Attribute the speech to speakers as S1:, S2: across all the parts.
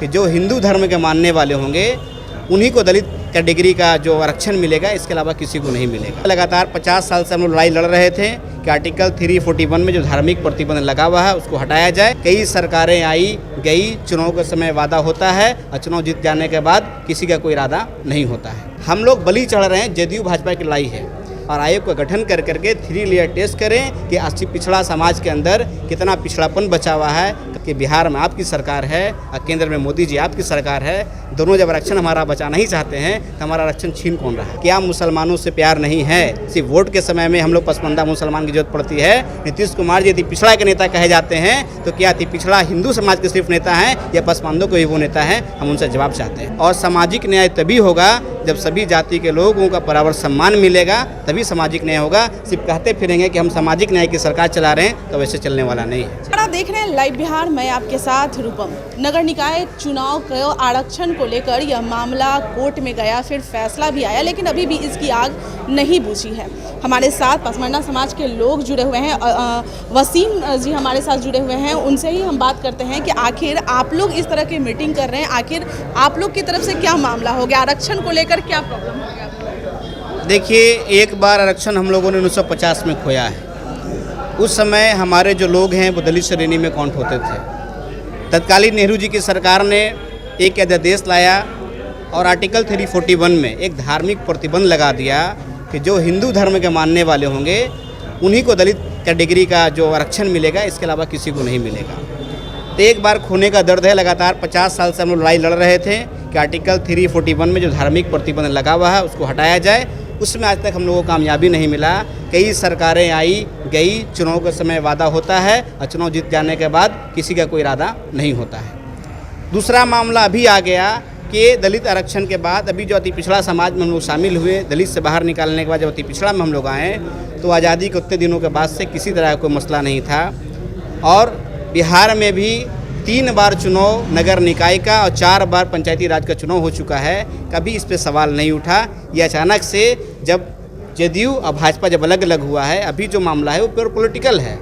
S1: कि जो हिंदू धर्म के मानने वाले होंगे उन्हीं को दलित कैटेगरी का जो आरक्षण मिलेगा, इसके अलावा किसी को नहीं मिलेगा। लगातार 50 साल से हम लोग लड़ाई लड़ रहे थे कि आर्टिकल 341 में जो धार्मिक प्रतिबंध लगा हुआ है उसको हटाया जाए। कई सरकारें आई गई, चुनाव के समय वादा होता है और चुनाव जीत जाने के बाद किसी का कोई इरादा नहीं होता है। हम लोग बलि चढ़ रहे हैं, जदयू भाजपा की लड़ाई है और आयोग का गठन कर करके 3 लेयर टेस्ट करें कि अति पिछड़ा समाज के अंदर कितना पिछड़ापन बचा हुआ है, कि बिहार में आपकी सरकार है और केंद्र में मोदी जी आपकी सरकार है। दोनों जब आरक्षण हमारा बचाना ही चाहते हैं तो हमारा आरक्षण छीन कौन रहा है? क्या मुसलमानों से प्यार नहीं है? सिर्फ वोट के समय में हम लोग पसमानदा मुसलमान की जरूरत पड़ती है। नीतीश कुमार जी अति पिछड़ा के नेता कहे जाते हैं तो क्या अति पिछड़ा हिंदू समाज के सिर्फ नेता हैं या पसमानदों को ही वो नेता है? हम उनसे जवाब चाहते हैं। और सामाजिक न्याय तभी होगा जब सभी जाति के लोगों का बराबर सम्मान मिलेगा, तभी सामाजिक न्याय होगा। सिर्फ कहते फिरेंगे कि हम सामाजिक न्याय की सरकार चला रहे हैं तो वैसे चलने वाला नहीं है।
S2: आप देख रहे हैं लाइव बिहार, मैं आपके साथ रूपम। नगर निकाय चुनाव के आरक्षण को लेकर यह मामला कोर्ट में गया, फिर फैसला भी आया, लेकिन अभी भी इसकी आग नहीं बुझी है। हमारे साथ पसमानदा समाज के लोग जुड़े हुए हैं, वसीम जी हमारे साथ जुड़े हुए हैं। उनसे ही हम बात करते हैं कि आखिर आप लोग इस तरह की मीटिंग कर रहे हैं, आखिर आप लोग की तरफ से क्या मामला हो गया, आरक्षण को लेकर क्या प्रॉब्लम हो गया?
S1: देखिए, एक बार आरक्षण हम लोगों ने 1950 में खोया है। उस समय हमारे जो लोग हैं वो दलित श्रेणी में काउंट होते थे। तत्कालीन नेहरू जी की सरकार ने एक अध्यादेश लाया और आर्टिकल 341 में एक धार्मिक प्रतिबंध लगा दिया कि जो हिंदू धर्म के मानने वाले होंगे उन्हीं को दलित कैटेगरी का जो आरक्षण मिलेगा, इसके अलावा किसी को नहीं मिलेगा। तो एक बार खोने का दर्द है। लगातार 50 साल से हम लोग लड़ाई लड़ रहे थे कि आर्टिकल 341 में जो धार्मिक प्रतिबंध लगा हुआ है उसको हटाया जाए। उसमें आज तक हम लोगों को कामयाबी नहीं मिला। कई सरकारें आई गई, चुनाव के समय वादा होता है और चुनाव जीत जाने के बाद किसी का कोई इरादा नहीं होता है। दूसरा मामला अभी आ गया कि दलित आरक्षण के बाद अभी जो अति पिछड़ा समाज में हम लोग शामिल हुए, दलित से बाहर निकालने के बाद जब अति पिछड़ा में हम लोग आए तो आज़ादी के उतने दिनों के बाद से किसी तरह का कोई मसला नहीं था। और बिहार में भी 3 बार चुनाव नगर निकाय का और 4 बार पंचायती राज का चुनाव हो चुका है, कभी इस पे सवाल नहीं उठा। ये अचानक से जब जदयू और भाजपा जब अलग अलग हुआ है, अभी जो मामला है वो प्योर पॉलिटिकल है।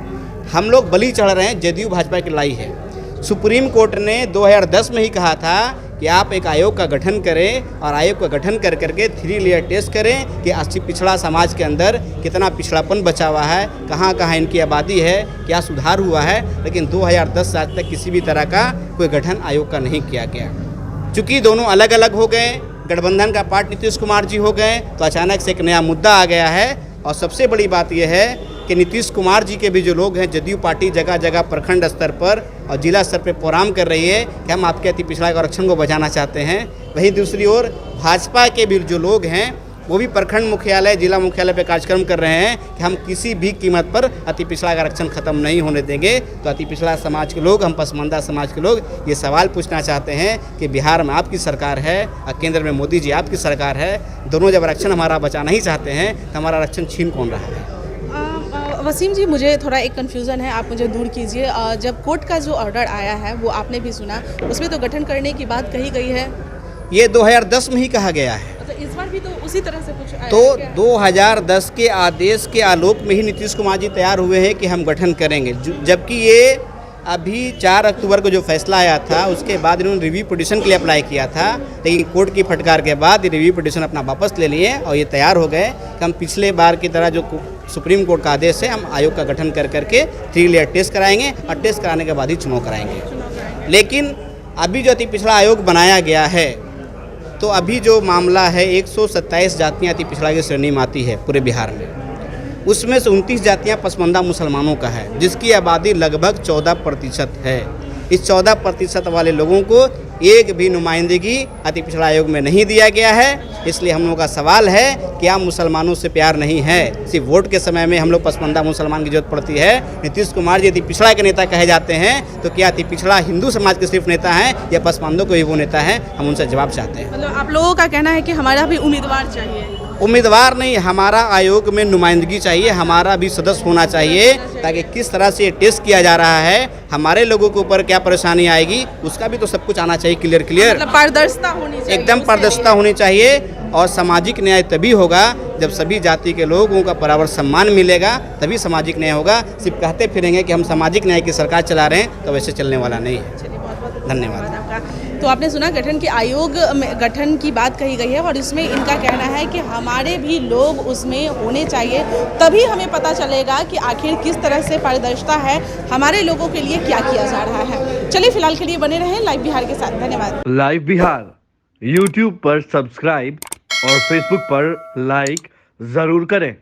S1: हम लोग बलि चढ़ रहे हैं, जदयू भाजपा की लड़ाई है। सुप्रीम कोर्ट ने 2010 में ही कहा था कि आप एक आयोग का गठन करें और आयोग का गठन कर करके 3 लेयर टेस्ट करें कि अति पिछड़ा समाज के अंदर कितना पिछड़ापन बचा हुआ है, कहाँ कहाँ इनकी आबादी है, क्या सुधार हुआ है। लेकिन 2010 से आज तक किसी भी तरह का कोई गठन आयोग का नहीं किया गया। चूँकि दोनों अलग अलग हो गए, गठबंधन का पार्ट नीतीश कुमार जी हो गए, तो अचानक से एक नया मुद्दा आ गया है। और सबसे बड़ी बात यह है कि नीतीश कुमार जी के भी जो लोग हैं, जदयू पार्टी जगह जगह प्रखंड स्तर पर और जिला स्तर पर प्रोग्राम कर रही है कि हम आपके अति पिछड़ा के आरक्षण को बचाना चाहते हैं। वहीं दूसरी ओर भाजपा के भी जो लोग हैं वो भी प्रखंड मुख्यालय, जिला मुख्यालय पे कार्यक्रम कर रहे हैं कि हम किसी भी कीमत पर अति पिछड़ा का आरक्षण खत्म नहीं होने देंगे। तो अति पिछड़ा समाज के लोग, हम पसमानदा समाज के लोग ये सवाल पूछना चाहते हैं कि बिहार में आपकी सरकार है और केंद्र में मोदी जी आपकी सरकार है। दोनों जब आरक्षण हमारा बचाना ही चाहते हैं तो हमारा आरक्षण छीन कौन रहा है?
S2: वसीम जी, मुझे थोड़ा एक कन्फ्यूज़न है, आप मुझे दूर कीजिए। जब कोर्ट का जो ऑर्डर आया है वो आपने भी सुना, उसमें तो गठन करने की बात कही गई है।
S1: ये 2010 में ही कहा गया है।
S2: तो इस बार भी तो उसी तरह से कुछ आया
S1: तो
S2: है क्या?
S1: 2010 के आदेश के आलोक में ही नीतीश कुमार जी तैयार हुए हैं कि हम गठन करेंगे। जबकि ये अभी 4 अक्टूबर को जो फैसला आया था उसके बाद इन्होंने रिव्यू पिटीशन के लिए अप्लाई किया था, लेकिन कोर्ट की फटकार के बाद ये रिव्यू पिटीशन अपना वापस ले लिए और ये तैयार हो गए कि हम पिछले बार की तरह जो सुप्रीम कोर्ट का आदेश है, हम आयोग का गठन कर करके 3 लेयर टेस्ट कराएंगे और टेस्ट कराने के बाद ही चुनाव कराएंगे। लेकिन अभी जो अति पिछड़ा आयोग बनाया गया है, तो अभी जो मामला है 127 जातियाँ अति पिछड़ा की श्रेणी में आती है पूरे बिहार में। उसमें से 29 जातियाँ पसमानदा मुसलमानों का है, जिसकी आबादी लगभग 14% है। इस 14% वाले लोगों को एक भी नुमाइंदगी अति पिछड़ा आयोग में नहीं दिया गया है। इसलिए हम लोगों का सवाल है कि आप मुसलमानों से प्यार नहीं है। सिर्फ वोट के समय में हम लोग पसमानदा मुसलमान की जरूरत पड़ती है। नीतीश कुमार जी अति पिछड़ा के नेता कहे जाते हैं तो क्या अति पिछड़ा हिंदू समाज के सिर्फ नेता हैं या पसमानदों को ही वो नेता है? हम उनसे जवाब चाहते हैं।
S2: मतलब आप लोगों का कहना है कि हमारा भी उम्मीदवार चाहिए?
S1: उम्मीदवार नहीं, हमारा आयोग में नुमाइंदगी चाहिए, हमारा भी सदस्य होना चाहिए, ताकि किस तरह से ये टेस्ट किया जा रहा है, हमारे लोगों के ऊपर क्या परेशानी आएगी, उसका भी तो सब कुछ आना चाहिए क्लियर।
S2: मतलब पारदर्शिता होनी चाहिए,
S1: एकदम पारदर्शिता होनी चाहिए। और सामाजिक न्याय तभी होगा जब सभी जाति के लोगों का बराबर सम्मान मिलेगा, तभी सामाजिक न्याय होगा। सिर्फ कहते फिरेंगे कि हम सामाजिक न्याय की सरकार चला रहे हैं तो वैसे चलने वाला नहीं है।
S2: चलिए, बहुत बहुत
S1: धन्यवाद।
S2: होगा। तो आपने सुना गठन के आयोग में गठन की बात कही गई है और इसमें इनका कहना है कि हमारे भी लोग उसमें होने चाहिए, तभी हमें पता चलेगा कि आखिर किस तरह से पारदर्शिता है, हमारे लोगों के लिए क्या किया जा रहा है। चलिए फिलहाल के लिए बने रहें लाइव बिहार के साथ। धन्यवाद।
S3: लाइव बिहार यूट्यूब पर सब्सक्राइब और फेसबुक पर लाइक जरूर करें।